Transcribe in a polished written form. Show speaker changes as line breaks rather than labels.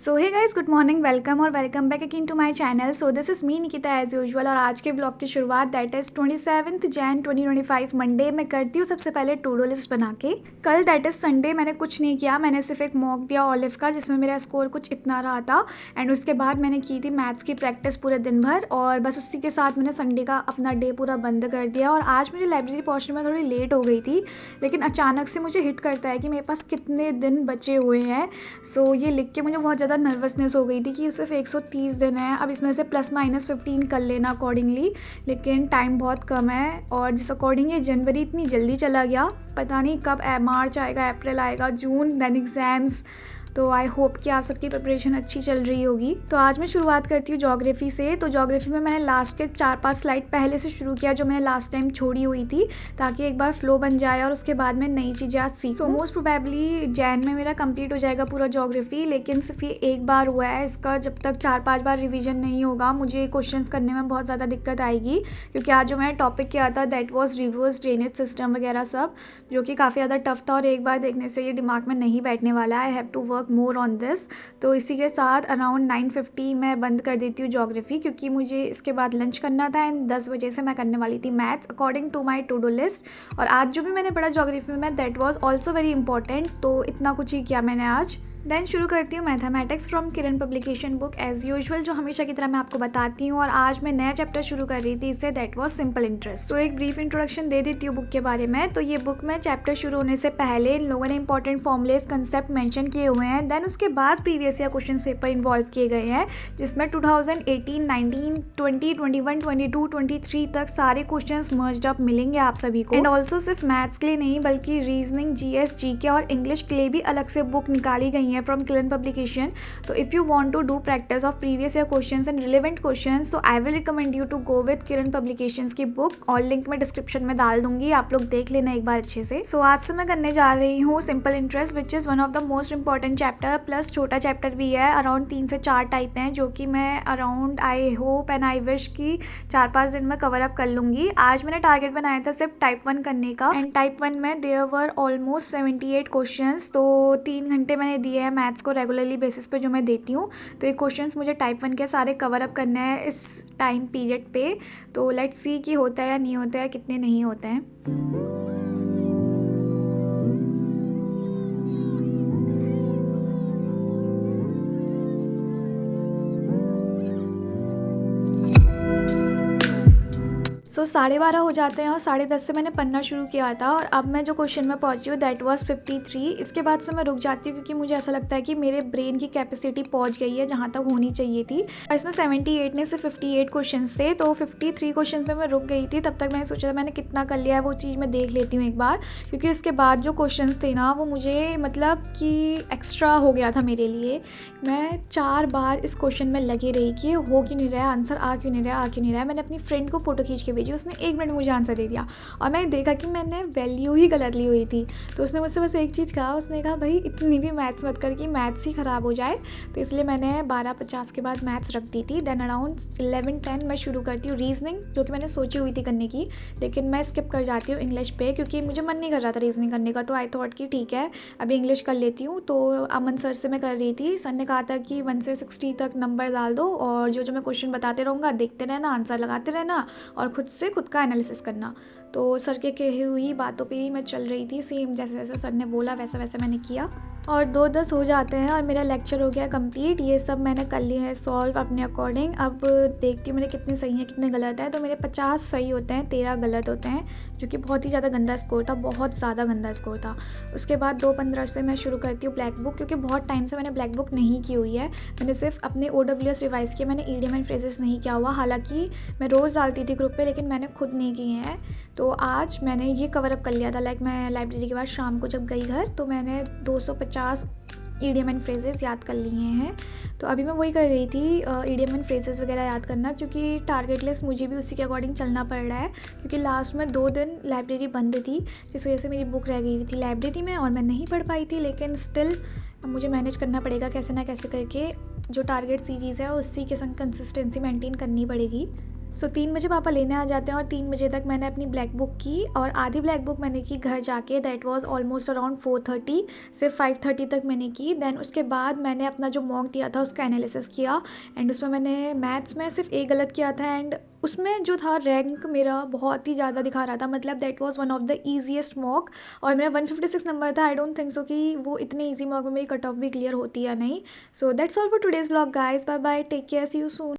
सो hey guys, good morning, welcome और welcome back again to my channel. So this is me Nikita as usual. और आज के blog की शुरुआत दैट इज़ 27 जैन 2025 मंडे मैं करती हूँ सबसे पहले टू डू लिस्ट बना के। कल दैट इज़ संडे मैंने कुछ नहीं किया, मैंने सिर्फ एक मॉक दिया ऑलिव का जिसमें मेरा स्कोर कुछ इतना रहा था। एंड उसके बाद मैंने की थी मैथ्स की प्रैक्टिस पूरे दिन भर, और बस उसी के साथ मैंने संडे का अपना डे पूरा बंद कर दिया। और आज मुझे लाइब्रेरी पहुँचने में थोड़ी लेट हो गई थी, लेकिन अचानक से मुझे हिट करता है कि मेरे पास कितने दिन बचे हुए हैं। सो ये लिख के मुझे बहुत ज़्यादा नर्वसनेस हो गई थी कि सिर्फ 130 दिन है, अब इसमें से प्लस माइनस 15 कर लेना अकॉर्डिंगली। लेकिन टाइम बहुत कम है और जिस अकॉर्डिंग ये जनवरी इतनी जल्दी चला गया, पता नहीं कब मार्च आएगा, अप्रैल आएगा, जून, देन एग्ज़ाम्स। तो आई होप कि आप सबकी प्रिपरेशन अच्छी चल रही होगी। तो आज मैं शुरुआत करती हूँ ज्योग्राफी से। तो ज्योग्राफी में मैंने लास्ट के 4-5 स्लाइड पहले से शुरू किया जो मैंने लास्ट टाइम छोड़ी हुई थी, ताकि एक बार फ्लो बन जाए और उसके बाद मैं नई चीज़ें आज सीखूं। सो मोस्ट प्रोबेबली जैन में मेरा कंप्लीट हो जाएगा पूरा ज्योग्राफी, लेकिन सिर्फ ये एक बार हुआ है। इसका जब तक 4-5 बार रिविजन नहीं होगा मुझे क्वेश्चंस करने में बहुत ज़्यादा दिक्कत आएगी, क्योंकि आज जो मैंने टॉपिक किया था that was reverse drainage system वगैरह सब, जो कि काफ़ी ज़्यादा टफ था और एक बार देखने से ये दिमाग में नहीं बैठने वाला है। I have to work more on this. तो इसी के साथ अराउंड 9:50 मैं बंद कर देती हूँ ज्योग्राफी, क्योंकि मुझे इसके बाद लंच करना था एंड 10 बजे से मैं करने वाली थी maths according to my to do list. और आज जो भी मैंने पढ़ा ज्योग्राफी में that was also very important, तो इतना कुछ ही किया मैंने आज। देन शुरू करती हूँ mathematics from Kiran publication book as usual, जो हमेशा की तरह मैं आपको बताती हूँ। और आज मैं नया चैप्टर शुरू कर रही थी इससे, दैट वाज सिंपल इंटरेस्ट। तो एक ब्रीफ इंट्रोडक्शन दे देती हूँ बुक के बारे में। तो ये बुक में चैप्टर शुरू होने से पहले इन लोगों ने इंपॉर्टेंट फॉर्मुलेस कंसेप्ट मेंशन किए हुए हैं। देन उसके बाद previous year question paper involve किए गए हैं, जिसमें 2018, 19, 20, 21, 22, 23 तक सारे क्वेश्चन मर्ज्ड अप मिलेंगे आप सभी को। एंड ऑल्सो सिर्फ मैथ्स के लिए नहीं, बल्कि रीजनिंग, जीएस, जीके और इंग्लिश के लिए भी अलग से बुक निकाली गई है फ्रॉम किरण पब्लिकेशन। तो if you want to do practice of previous year questions and relevant questions, so I will recommend you to go with Kiran publications की बुक, और लिंक मैं डिस्क्रिप्शन में डाल दूंगी, आप लोग देख लेना एक बार अच्छे से। सो आज से मैं करने जा रही हूँ simple interest, which is one of the most important chapter, plus छोटा चैप्टर भी है। अराउंड 3 से 4 टाइप हैं, जो कि मैं around I hope and I wish की 4-5 दिन में कवर अप कर लूँगी। आज मैंने टारगेट बनाया था सिर्फ टाइप 1 करने का, एंड टाइप 1 में देयर वर ऑलमोस्ट 78 क्वेश्चन। तो 3 घंटे मैंने दिए हैं मैथ्स को रेगुलरली बेसिस पे जो मैं देती हूँ। तो ये क्वेश्चंस मुझे टाइप 1 के सारे कवर अप करने हैं इस टाइम पीरियड पे। तो लेट्स सी कि होता है या नहीं होता है, कितने नहीं होते हैं। सो 12:30 हो जाते हैं और 10:30 से मैंने पढ़ना शुरू किया था, और अब मैं जो क्वेश्चन में पहुंची हूँ दैट वाज 53। इसके बाद से मैं रुक जाती हूँ, क्योंकि मुझे ऐसा लगता है कि मेरे ब्रेन की कैपेसिटी पहुंच गई है जहाँ तक होनी चाहिए थी। इसमें 78 ने से 58 क्वेश्चन थे, तो 53 क्वेश्चन पे मैं रुक गई थी। तब तक मैंने सोचा था मैंने कितना कर लिया है वो चीज़ मैं देख लेती हूँ एक बार, क्योंकि उसके बाद जो क्वेश्चन थे ना वो मुझे मतलब कि एक्स्ट्रा हो गया था मेरे लिए। मैं 4 बार इस क्वेश्चन में लगी रही कि हो क्यों नहीं रहा, आंसर आ क्यों नहीं रहा, आ क्यों नहीं रहा। मैंने अपनी फ्रेंड को फोटो खींच के भेजी, उसने 1 मिनट में मुझे आंसर दे दिया, और मैंने देखा कि मैंने वैल्यू ही गलत ली हुई थी। तो उसने मुझसे बस एक चीज़ कहा, उसने कहा भाई इतनी भी मैथ्स मत कर कि मैथ्स ही ख़राब हो जाए। तो इसलिए मैंने 12:50 के बाद मैथ्स रख दी थी। देन अराउंड 11:10 मैं शुरू करती हूँ रीजनिंग, जो कि मैंने सोची हुई थी करने की, लेकिन मैं स्किप कर जाती हूँ इंग्लिश पे, क्योंकि मुझे मन नहीं कर रहा था रीजनिंग करने का। तो आई थॉट कि ठीक है अभी इंग्लिश कर लेती हूँ। तो अमन सर से मैं कर रही थी, सर ने कहा था कि 1 से 60 तक नंबर डाल दो, और जो मैं क्वेश्चन बताते रहूँगा देखते रहना, आंसर लगाते रहना, और खुद का एनालिसिस करना। तो सर के कही हुई बातों पे ही मैं चल रही थी, सेम जैसे जैसे सर ने बोला वैसा वैसा मैंने किया। और 2:10 हो जाते हैं और मेरा लेक्चर हो गया कंप्लीट। ये सब मैंने कर लिया है सॉल्व अपने अकॉर्डिंग। अब देखती हूँ मेरे कितने सही हैं कितने गलत हैं। तो मेरे 50 सही होते हैं, 13 गलत होते हैं, जो कि बहुत ही ज़्यादा गंदा स्कोर था, बहुत ज़्यादा गंदा स्कोर था। उसके बाद 2:15 से मैं शुरू करती हूँ ब्लैक बुक, क्योंकि बहुत टाइम से मैंने ब्लैक बुक नहीं की हुई है। मैंने सिर्फ अपने OWS रिवाइज़ किया, मैंने ईडियम एंड फ्रेजेस नहीं किया हुआ। हालांकि मैं रोज़ डालती थी ग्रुप पे, लेकिन मैंने खुद नहीं किए हैं। तो आज मैंने ये कवर अप कर लिया था। लाइक मैं लाइब्रेरी के बाद शाम को जब गई घर, तो मैंने 250 ईडियम एंड फ्रेजेस याद कर लिए हैं। तो अभी मैं वही कर रही थी, ईडियम एंड फ्रेजेस वगैरह याद करना, क्योंकि टारगेट लिस्ट मुझे भी उसी के अकॉर्डिंग चलना पड़ रहा है, क्योंकि लास्ट में 2 दिन लाइब्रेरी बंद थी, जिस वजह से मेरी बुक रह गई थी लाइब्रेरी में और मैं नहीं पढ़ पाई थी। लेकिन स्टिल अब मुझे मैनेज करना पड़ेगा कैसे ना कैसे करके, जो टारगेट सीरीज़ है उसी के संग कंसिस्टेंसी मेंटेन करनी पड़ेगी। सो 3 बजे पापा लेने आ जाते हैं और 3 बजे तक मैंने अपनी ब्लैक बुक की और आधी ब्लैक बुक मैंने की घर जाके, दैट वाज ऑलमोस्ट अराउंड 4:30, सिर्फ 5:30 तक मैंने की। देन उसके बाद मैंने अपना जो मॉक दिया था उसका एनालिसिस किया एंड उसमें मैंने मैथ्स में सिर्फ एक गलत किया था एंड उसमें जो था रैंक मेरा बहुत ही ज़्यादा दिखा रहा था, मतलब that was one of the easiest mock और मेरा 156 नंबर था। आई डोंट थिंक सो कि वो इतने ईजी मॉक में मेरी कट ऑफ भी क्लियर होती या नहीं। So that's all for today's blog guys, bye bye, take care, see you soon.